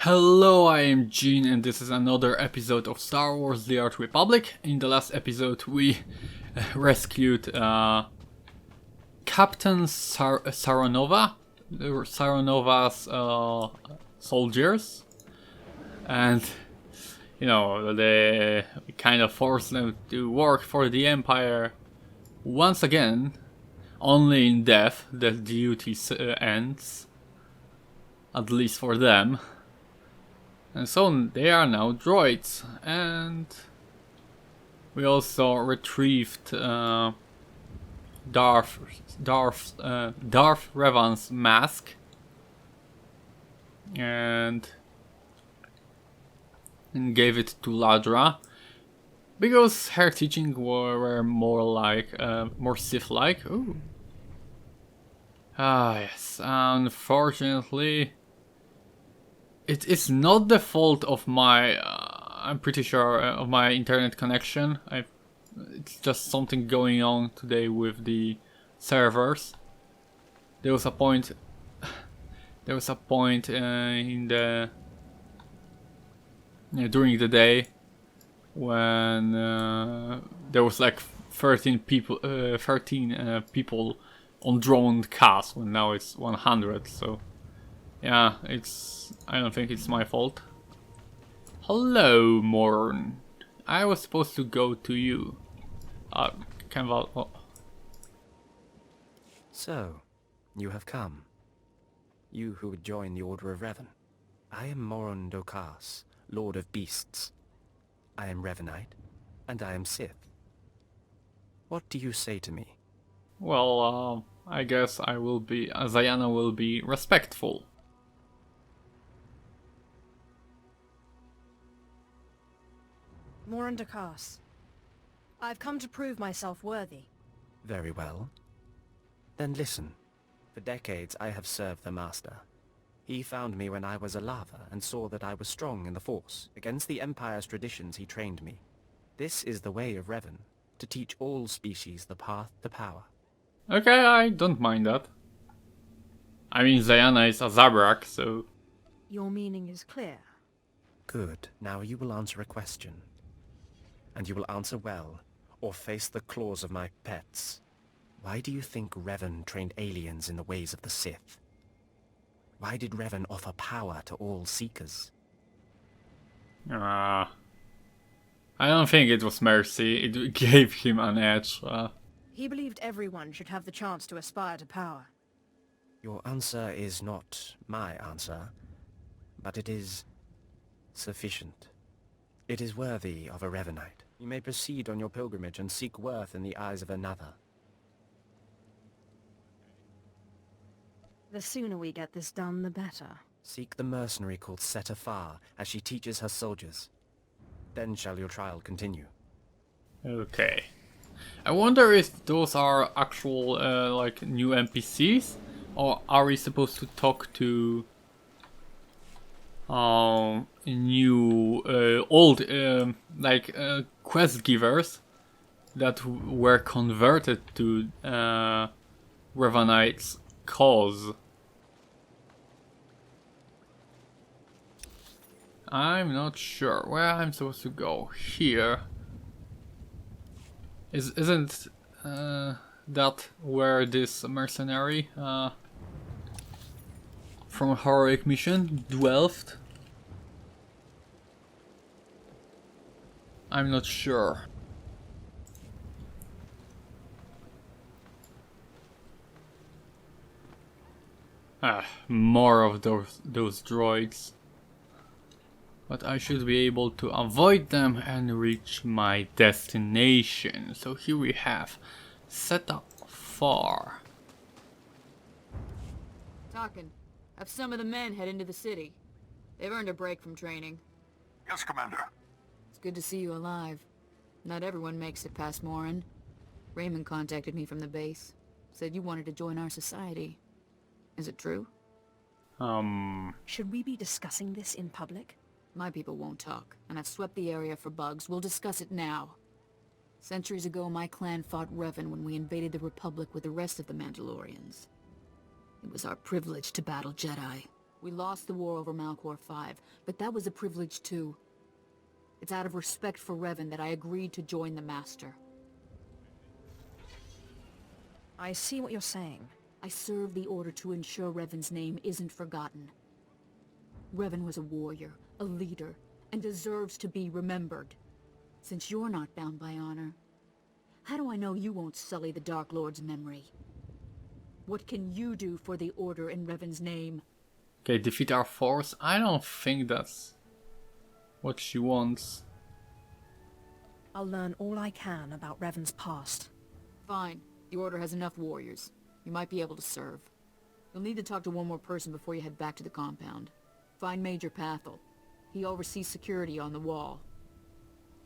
Hello, I am Gene and this is another episode of Star Wars The Old Republic. In the last episode we rescued Captain Saronova, Saronova's soldiers, and you know, they kind of forced them to work for the Empire once again. Only in death the duty ends, at least for them. And so they are now droids, and we also retrieved Darth Revan's mask, and gave it to Ladra because her teaching were more like more Sith-like. Ooh. Ah yes, unfortunately. It is not the fault of my, I'm pretty sure, of my internet connection. It's just something going on today with the servers. There was a point in the during the day when there was like 13 people on drone cast, when now it's 100. So. Yeah, I don't think it's my fault. Hello, Morn. I was supposed to go to you. So, you have come. You who would join the Order of Revan. I am Moron Dokas, Lord of Beasts. I am Revanite, and I am Sith. What do you say to me? Well, I guess Zayana will be respectful. Moron Dakas. I've come to prove myself worthy. Very well. Then listen. For decades I have served the Master. He found me when I was a lava and saw that I was strong in the Force. Against the Empire's traditions he trained me. This is the way of Revan, to teach all species the path to power. Okay, I don't mind that. I mean, Zayana is a Zabrak, so... Your meaning is clear. Good. Now you will answer a question. And you will answer well, or face the claws of my pets. Why do you think Revan trained aliens in the ways of the Sith? Why did Revan offer power to all Seekers? I don't think it was mercy, it gave him an edge. He believed everyone should have the chance to aspire to power. Your answer is not my answer, but it is sufficient. It is worthy of a Revanite. You may proceed on your pilgrimage and seek worth in the eyes of another. The sooner we get this done, the better. Seek the mercenary called SWTOR as she teaches her soldiers. Then shall your trial continue. Okay. I wonder if those are actual, like, new NPCs? Or are we supposed to talk to... old quest givers that were converted to Revanites' cause. I'm not sure where I'm supposed to go. Here. Isn't that where this mercenary from Heroic Mission dwelt? I'm not sure. More of those droids. But I should be able to avoid them and reach my destination. So here we have SWTOR. Talking. Have some of the men head into the city. They've earned a break from training. Yes, Commander. It's good to see you alive. Not everyone makes it past Morin. Raymond contacted me from the base. Said you wanted to join our society. Is it true? Should we be discussing this in public? My people won't talk, and I've swept the area for bugs. We'll discuss it now. Centuries ago, my clan fought Revan when we invaded the Republic with the rest of the Mandalorians. It was our privilege to battle Jedi. We lost the war over Malcor 5, but that was a privilege too. It's out of respect for Revan that I agreed to join the Master. I see what you're saying. I serve the Order to ensure Revan's name isn't forgotten. Revan was a warrior, a leader, and deserves to be remembered. Since you're not bound by honor, how do I know you won't sully the Dark Lord's memory? What can you do for the Order in Revan's name? Okay, defeat our force. I don't think that's what she wants. I'll learn all I can about Revan's past. Fine. The Order has enough warriors. You might be able to serve. You'll need to talk to one more person before you head back to the compound. Find Major Pathel. He oversees security on the wall.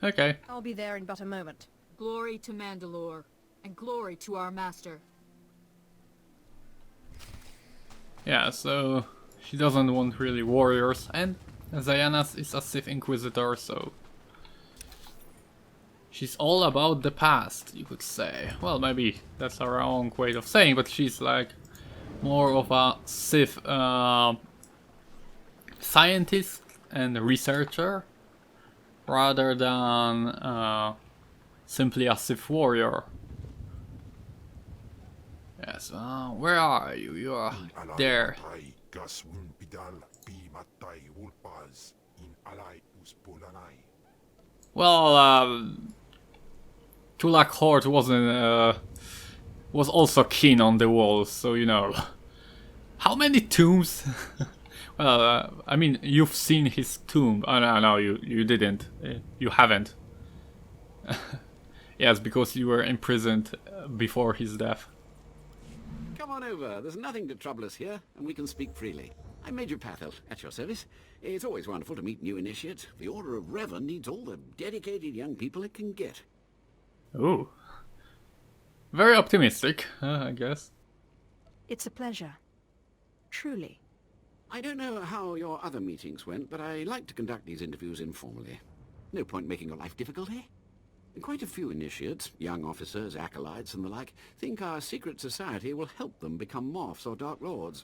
Okay. I'll be there in but a moment. Glory to Mandalore, and glory to our Master. Yeah, so she doesn't want really warriors, and Zayanas is a Sith Inquisitor, so she's all about the past, you could say. Well, maybe that's a wrong way of saying, but she's like more of a Sith scientist and researcher rather than simply a Sith warrior. Yes, where are you? You are there. Well, Tulak Hort was also keen on the walls, so you know. How many tombs? Well, I mean, you've seen his tomb. Oh no, you didn't. You haven't. Yes, because you were imprisoned before his death. Come on over. There's nothing to trouble us here, and we can speak freely. I'm Major Pathel, at your service. It's always wonderful to meet new initiates. The Order of Revan needs all the dedicated young people it can get. Ooh. Very optimistic, I guess. It's a pleasure. Truly. I don't know how your other meetings went, but I like to conduct these interviews informally. No point making your life difficult, eh? Quite a few initiates, young officers, acolytes, and the like, think our secret society will help them become Morphs or Dark Lords.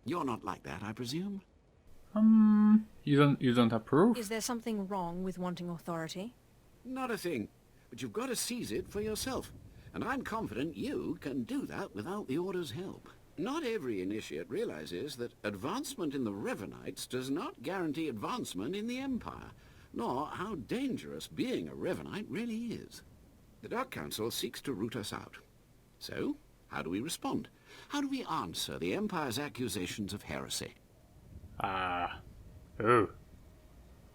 You're not like that, I presume? You don't approve? Is there something wrong with wanting authority? Not a thing. But you've got to seize it for yourself. And I'm confident you can do that without the Order's help. Not every initiate realizes that advancement in the Revanites does not guarantee advancement in the Empire, nor how dangerous being a Revanite really is. The Dark Council seeks to root us out. So, how do we respond? How do we answer the Empire's accusations of heresy?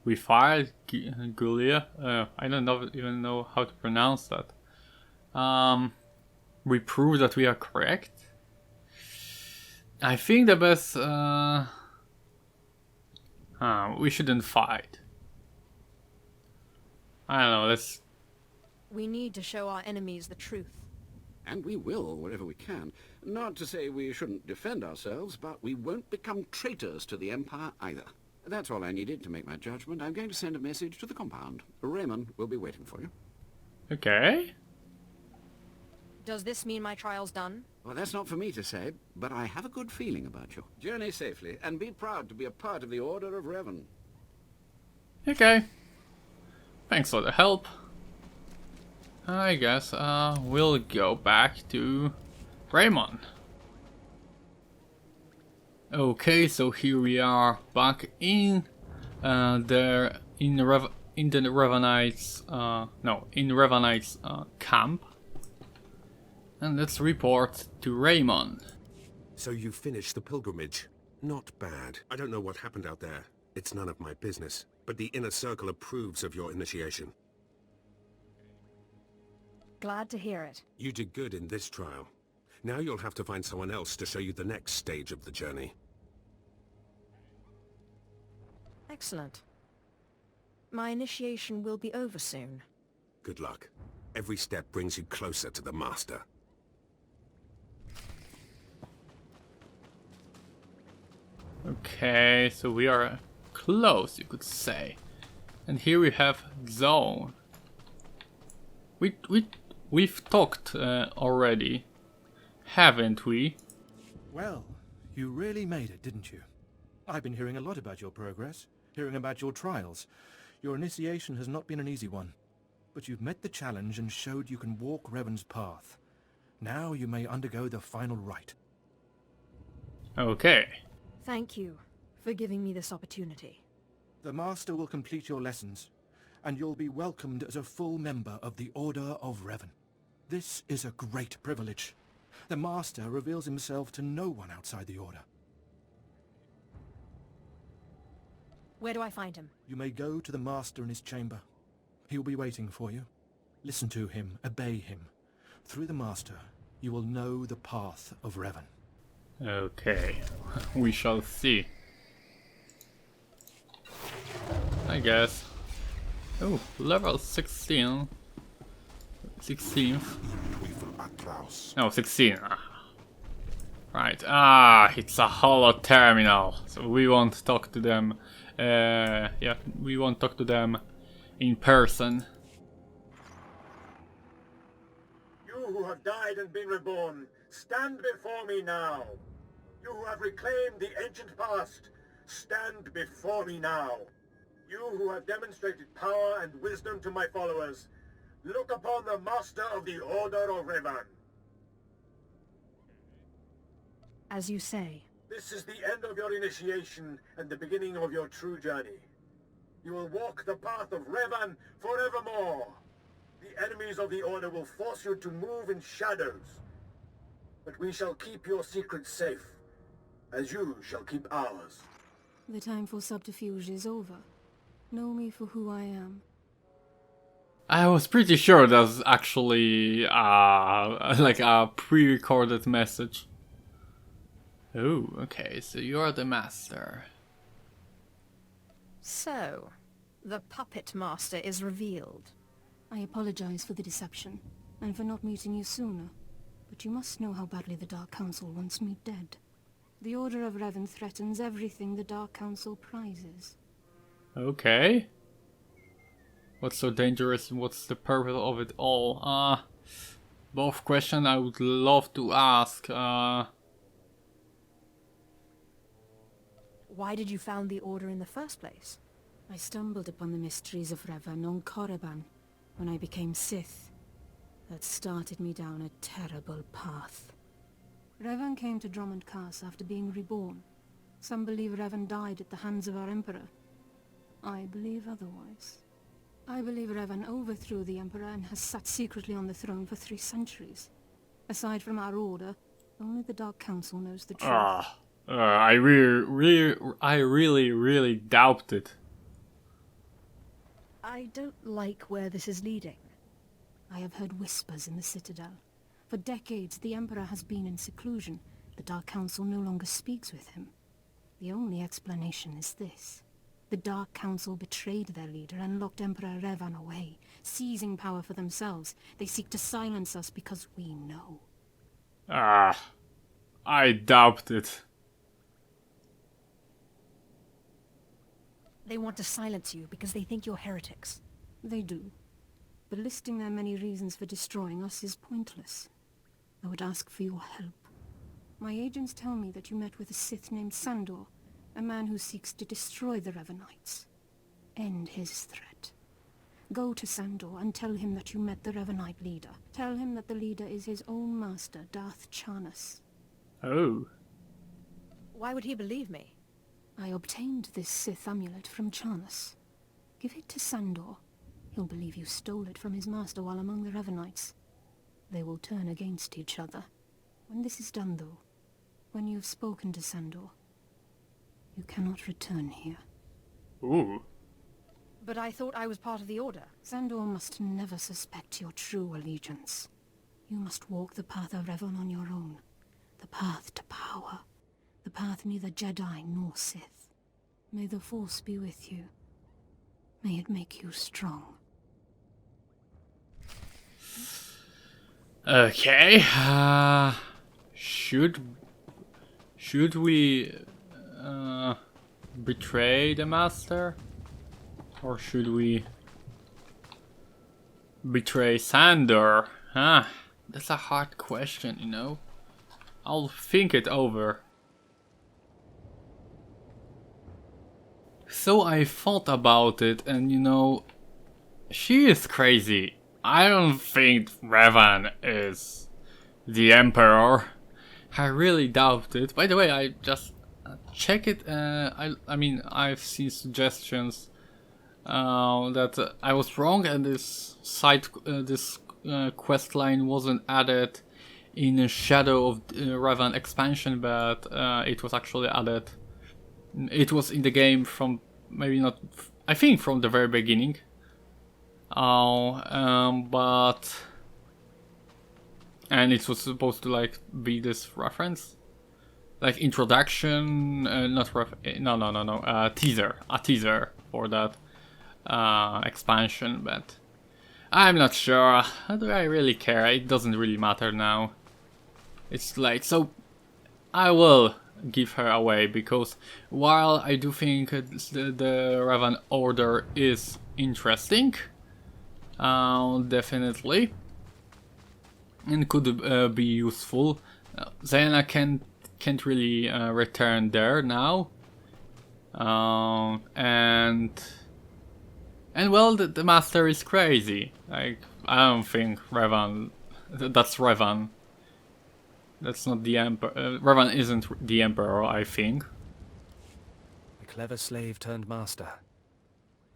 We fired Gulia. I don't even know how to pronounce that. We prove that we are correct. I think the best. We shouldn't fight. I don't know. Let's. We need to show our enemies the truth. And we will, wherever we can. Not to say we shouldn't defend ourselves, but we won't become traitors to the Empire either. That's all I needed to make my judgment. I'm going to send a message to the compound. Raymond will be waiting for you. Okay. Does this mean my trial's done? Well, that's not for me to say, but I have a good feeling about you. Journey safely, and be proud to be a part of the Order of Revan. Okay. Thanks for the help. I guess we'll go back to Raymond. Okay, so here we are back in the Revanites camp, and let's report to Raymond. So you finished the pilgrimage. Not bad. I don't know what happened out there. It's none of my business. But the Inner Circle approves of your initiation. Glad to hear it. You did good in this trial. Now you'll have to find someone else to show you the next stage of the journey. Excellent. My initiation will be over soon. Good luck. Every step brings you closer to the Master. Okay, so we are close, you could say. And here we have Zone. We've talked already, haven't we? Well, you really made it, didn't you? I've been hearing a lot about your progress, hearing about your trials. Your initiation has not been an easy one, but you've met the challenge and showed you can walk Revan's path. Now you may undergo the final rite. Okay. Thank you for giving me this opportunity. The Master will complete your lessons, and you'll be welcomed as a full member of the Order of Revan. This is a great privilege. The Master reveals himself to no one outside the Order. Where do I find him? You may go to the Master in his chamber. He will be waiting for you. Listen to him, obey him. Through the Master, you will know the path of Revan. Okay. We shall see. I guess. Oh, level 16. 16th. No, 16. Right. It's a holo terminal. So we won't talk to them. Yeah, we won't talk to them in person. You who have died and been reborn, stand before me now. You who have reclaimed the ancient past, stand before me now. You who have demonstrated power and wisdom to my followers, look upon the Master of the Order of Revan. As you say. This is the end of your initiation and the beginning of your true journey. You will walk the path of Revan forevermore. The enemies of the Order will force you to move in shadows. But we shall keep your secrets safe, as you shall keep ours. The time for subterfuge is over. Know me for who I am. I was pretty sure that's actually like a pre-recorded message. Oh, okay, so you're the Master. So, the Puppet Master is revealed. I apologize for the deception, and for not meeting you sooner. But you must know how badly the Dark Council wants me dead. The Order of Revan threatens everything the Dark Council prizes. Okay. What's so dangerous and what's the purpose of it all? Both questions I would love to ask. Why did you found the Order in the first place? I stumbled upon the mysteries of Revan on Korriban when I became Sith. That started me down a terrible path. Revan came to Drummond Cass after being reborn. Some believe Revan died at the hands of our Emperor. I believe otherwise. I believe Revan overthrew the Emperor and has sat secretly on the throne for 3 centuries. Aside from our Order, only the Dark Council knows the truth. I really doubt it. I don't like where this is leading. I have heard whispers in the Citadel. For decades, the Emperor has been in seclusion. The Dark Council no longer speaks with him. The only explanation is this. The Dark Council betrayed their leader and locked Emperor Revan away, seizing power for themselves. They seek to silence us because we know. I doubt it. They want to silence you because they think you're heretics. They do. But listing their many reasons for destroying us is pointless. I would ask for your help. My agents tell me that you met with a Sith named Sandor, a man who seeks to destroy the Revanites. End his threat. Go to Sandor and tell him that you met the Revanite leader. Tell him that the leader is his own master, Darth Charnas. Oh. Why would he believe me? I obtained this Sith amulet from Charnas. Give it to Sandor. He'll believe you stole it from his master while among the Revanites. They will turn against each other. When this is done, though, when you've spoken to Sandor, you cannot return here. Ooh. But I thought I was part of the Order. Sandor must never suspect your true allegiance. You must walk the path of Revan on your own. The path to power. The path neither Jedi nor Sith. May the Force be with you. May it make you strong. Okay. Should we betray the Master? Or should we betray Sandor? That's a hard question, you know. I'll think it over. So I thought about it, and you know, she is crazy. I don't think Revan is the Emperor. I really doubt it. By the way, I just check it. I mean, I've seen suggestions that I was wrong, and this quest line wasn't added in a Shadow of Revan expansion, but it was actually added. It was in the game from maybe not. I think from the very beginning. But and it was supposed to like be this reference, like introduction, not teaser, a teaser for that expansion. But I'm not sure. How do I really care? It doesn't really matter now. It's like, so I will give her away, because while I do think the Revan Order is interesting, definitely, and could be useful, Zayanna can't really return there now, and well, the Master is crazy. Like, I don't think Revan, that's Revan. That's not the Emperor. Revan isn't the Emperor, I think. A clever slave turned master.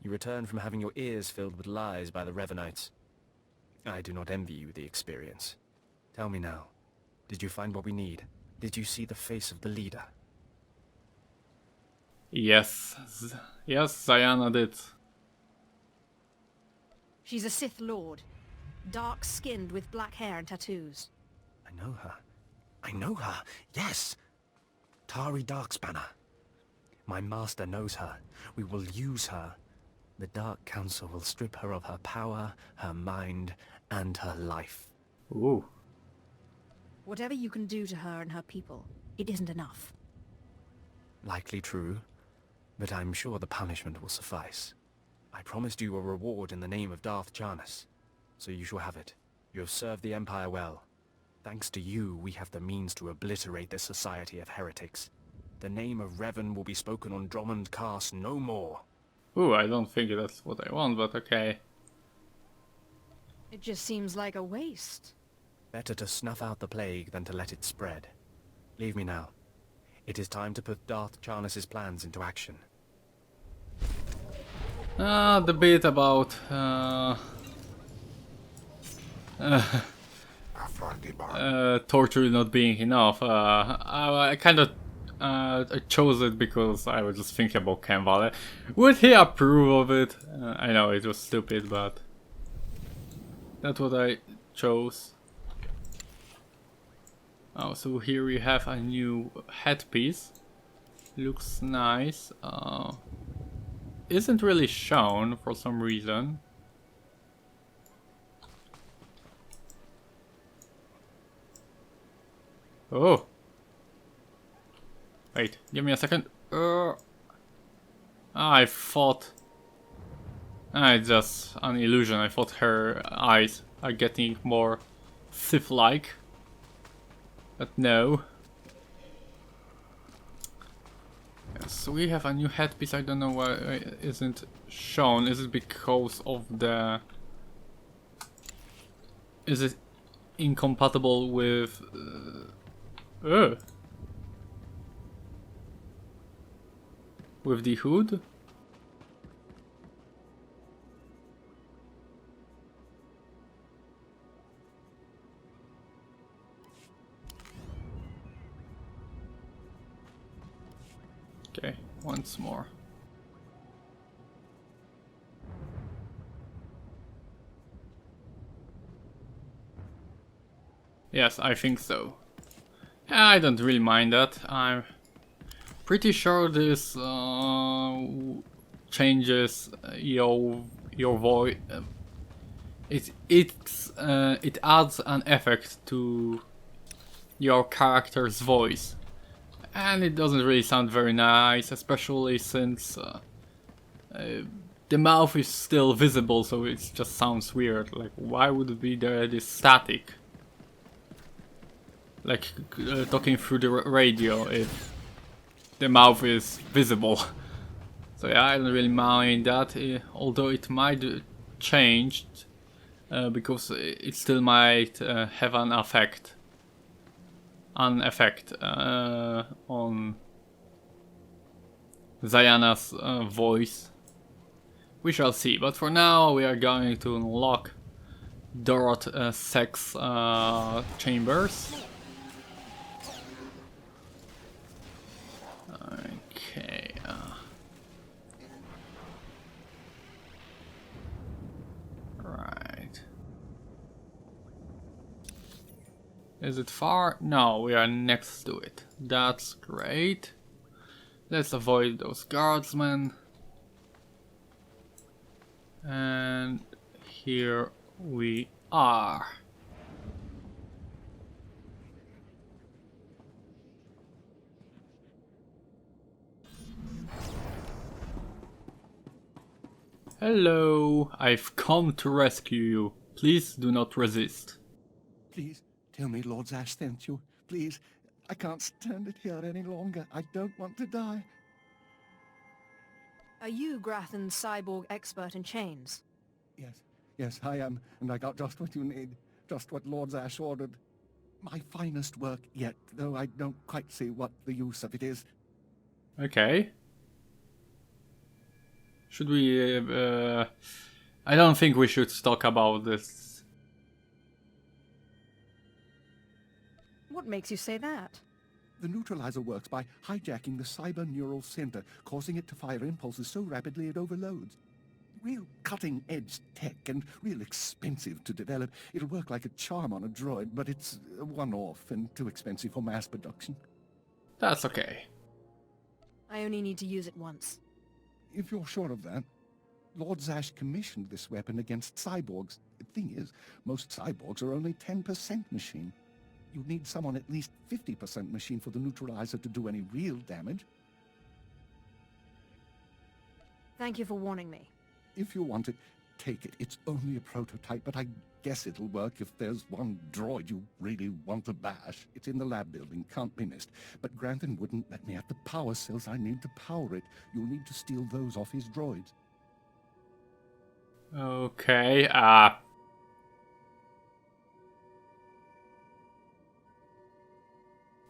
You returned from having your ears filled with lies by the Revanites. I do not envy you the experience. Tell me now, did you find what we need? Did you see the face of the leader? Yes. Yes, Zayanna did. She's a Sith Lord. Dark-skinned with black hair and tattoos. I know her. I know her, yes! Tari Darkspanner. My master knows her. We will use her. The Dark Council will strip her of her power, her mind, and her life. Ooh. Whatever you can do to her and her people, it isn't enough. Likely true, but I'm sure the punishment will suffice. I promised you a reward in the name of Darth Charnas, so you shall have it. You have served the Empire well. Thanks to you, we have the means to obliterate this society of heretics. The name of Revan will be spoken on Drummond Cast no more. Ooh, I don't think that's what I want, but okay. It just seems like a waste. Better to snuff out the plague than to let it spread. Leave me now. It is time to put Darth Charnas' plans into action. The bit about torture not being enough. I kind of I chose it because I was just thinking about Ken Valley. Would he approve of it? I know it was stupid, but that's what I chose. Oh, so here we have a new headpiece. Looks nice. Isn't really shown for some reason. Oh. Wait, give me a second. I thought... it's just an illusion. I thought her eyes are getting more Sith-like. But no. Yes, we have a new headpiece. I don't know why it isn't shown. Is it because of the... Is it incompatible with... with the hood? Okay, once more. Yes, I think so. I don't really mind that. I'm pretty sure this changes your voice. It adds an effect to your character's voice, and it doesn't really sound very nice, especially since the mouth is still visible, so it just sounds weird. Like, why would it be there this static? Like talking through the radio if the mouth is visible. So yeah, I don't really mind that, although it might change, because it still might have an effect on Zayana's voice. We shall see, but for now we are going to unlock Dorot sex chambers. Okay. Right. Is it far? No, we are next to it. That's great. Let's avoid those guardsmen. And here we are. Hello, I've come to rescue you. Please do not resist. Please, tell me Lord Zash sent you. Please, I can't stand it here any longer. I don't want to die. Are you Grathan's cyborg expert in chains? Yes, I am, and I got just what you need. Just what Lord Zash ordered. My finest work yet, though I don't quite see what the use of it is. Okay. Should we... I don't think we should talk about this. What makes you say that? The neutralizer works by hijacking the cyber neural center, causing it to fire impulses so rapidly it overloads. Real cutting-edge tech and real expensive to develop. It'll work like a charm on a droid, but it's a one-off and too expensive for mass production. That's okay. I only need to use it once. If you're sure of that, Lord Zash commissioned this weapon against cyborgs. The thing is, most cyborgs are only 10% machine. You need someone at least 50% machine for the neutralizer to do any real damage. Thank you for warning me. If you want it, take it. It's only a prototype, but I guess it'll work if there's one droid you really want to bash. It's in the lab building, can't be missed. But Grantham wouldn't let me have the power cells I need to power it. You'll need to steal those off his droids. Okay,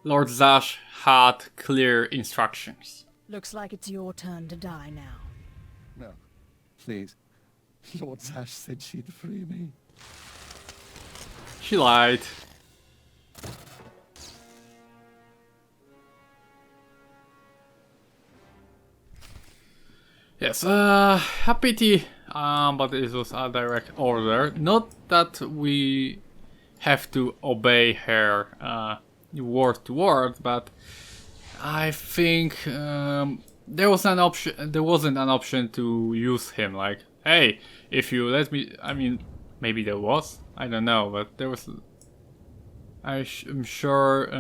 Lord Zash had clear instructions. Looks like it's your turn to die now. No, please. Lord Zash said she'd free me. She lied. Yes, a pity, but it was a direct order. Not that we have to obey her word to word, but I think there wasn't an option to use him. Like, hey, if you let me, I mean, maybe there was, I don't know, but there was. I'm sure.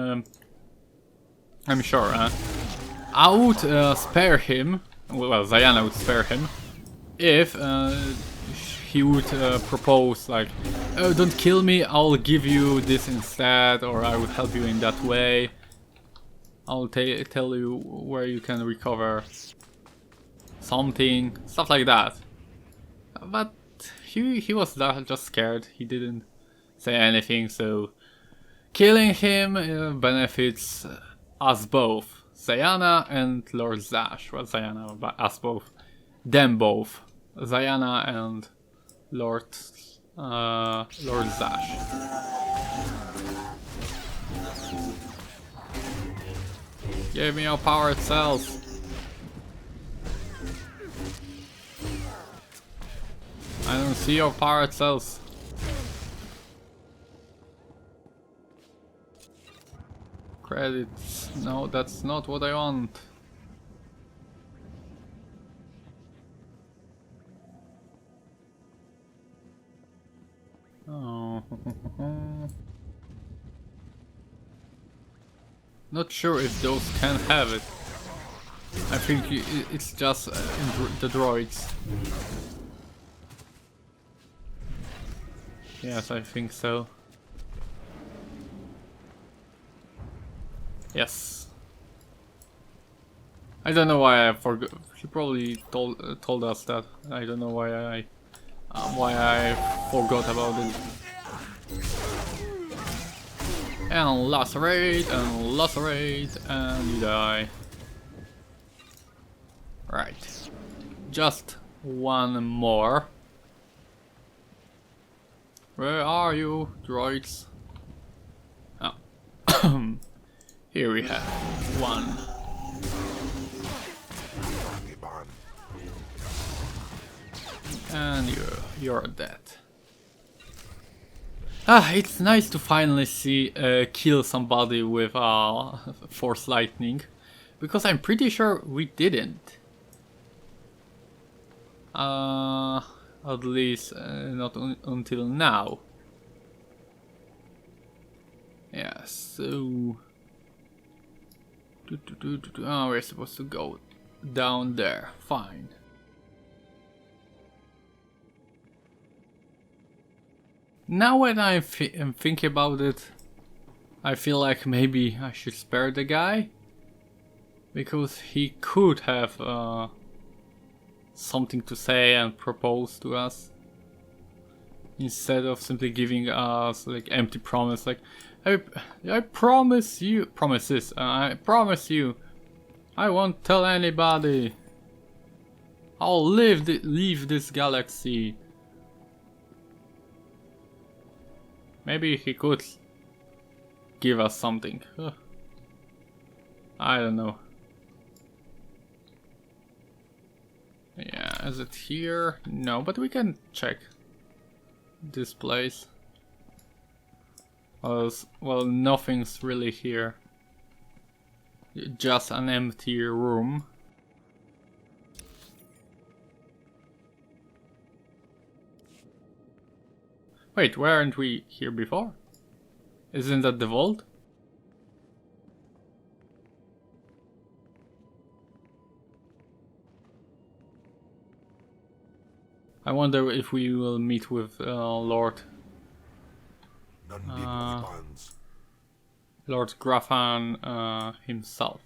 I would spare him. Well, Zayana would spare him if he would propose like, oh, don't kill me, I'll give you this instead, or I will help you in that way. I'll tell you where you can recover something, stuff like that. But he was just scared, he didn't say anything, so killing him benefits us both. Zayana and Lord Zash. Well, Zayana, but us both. Them both. Zayana and Lord Zash. Give me your powered cells. I don't see your powered cells. Credits. No, that's not what I want. Oh. Not sure if those can have it. I think it's just the droids. Yes, I think so. Yes. I don't know why I She probably told us that. I don't know why I forgot about it. And lacerate, and you die. Right. Just one more. Where are you, droids? Oh. Here we have one. And you're dead. Ah, it's nice to finally see kill somebody with force lightning, because I'm pretty sure we didn't. At least not until now. Yeah, so oh, we're supposed to go down there. Fine. Now when I'm thinking about it, I feel like maybe I should spare the guy, because he could have something to say and propose to us, instead of simply giving us like empty promise, like I promise you, I promise you, I won't tell anybody, I'll leave this galaxy. Maybe he could give us something. I don't know. Yeah, is it here? No, but we can check this place. Well, nothing's really here. Just an empty room. Wait, weren't we here before? Isn't that the vault? I wonder if we will meet with Lord Grafan himself.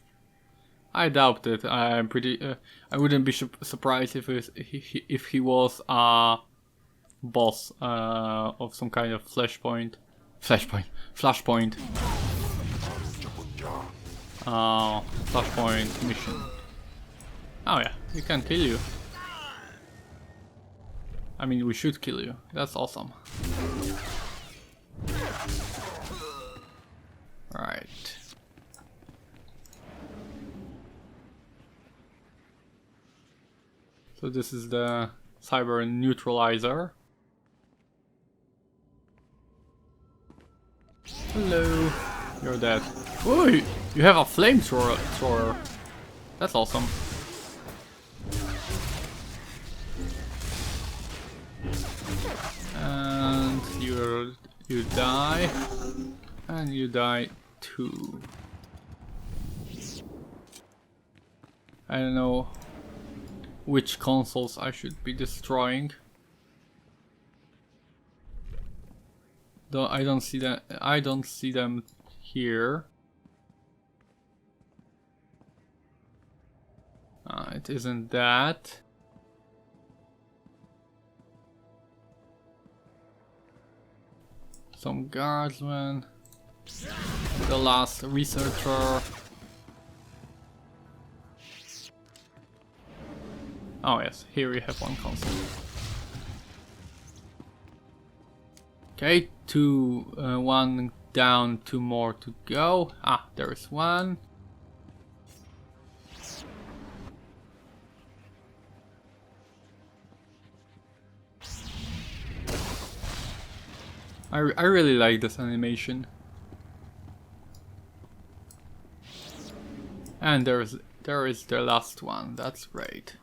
I doubt it. I'm pretty. I wouldn't be surprised if he was a boss of some kind of flashpoint mission. Oh yeah, we can kill you. I mean, we should kill you. That's awesome. Right. So this is the cyber neutralizer. Hello. You're dead. Oh, you have a flamethrower. That's awesome. And you die. And you die too. I don't know which consoles I should be destroying. Though I don't see them here. It isn't that. Some guardsmen. The last researcher. Oh yes, here we have one console. Okay, one down, two more to go. Ah, there is one. I really like this animation. And there is the last one. That's great.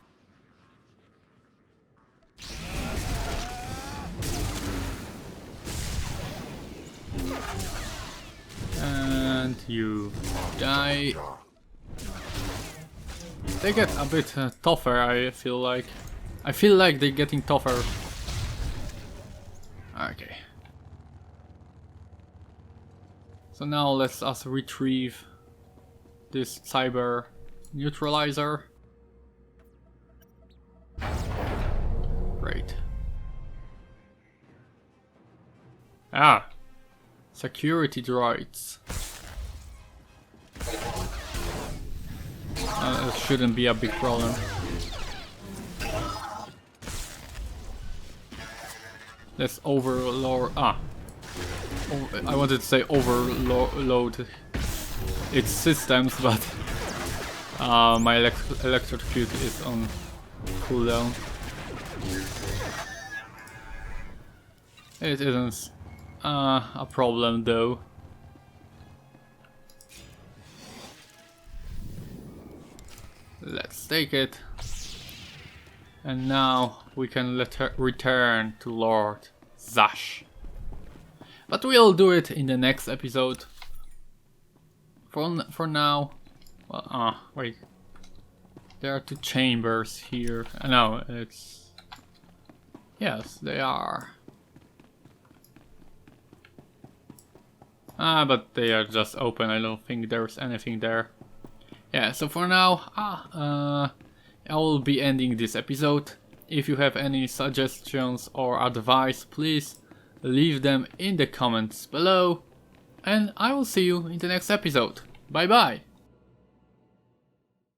And you die. They get a bit tougher, I feel like. I feel like they're getting tougher. Okay. So now let's us retrieve this cyber neutralizer. Ah, security droids. That shouldn't be a big problem. Let's overload. I wanted to say overload its systems, but my electrocute is on cooldown. It isn't a problem though. Let's take it. And now we can return to Lord Zash. But we'll do it in the next episode. For now... Well, wait. There are two chambers here. No, it's... Yes, they are. But they are just open. I don't think there's anything there. Yeah, so for now, I will be ending this episode. If you have any suggestions or advice, please leave them in the comments below. And I will see you in the next episode. Bye bye!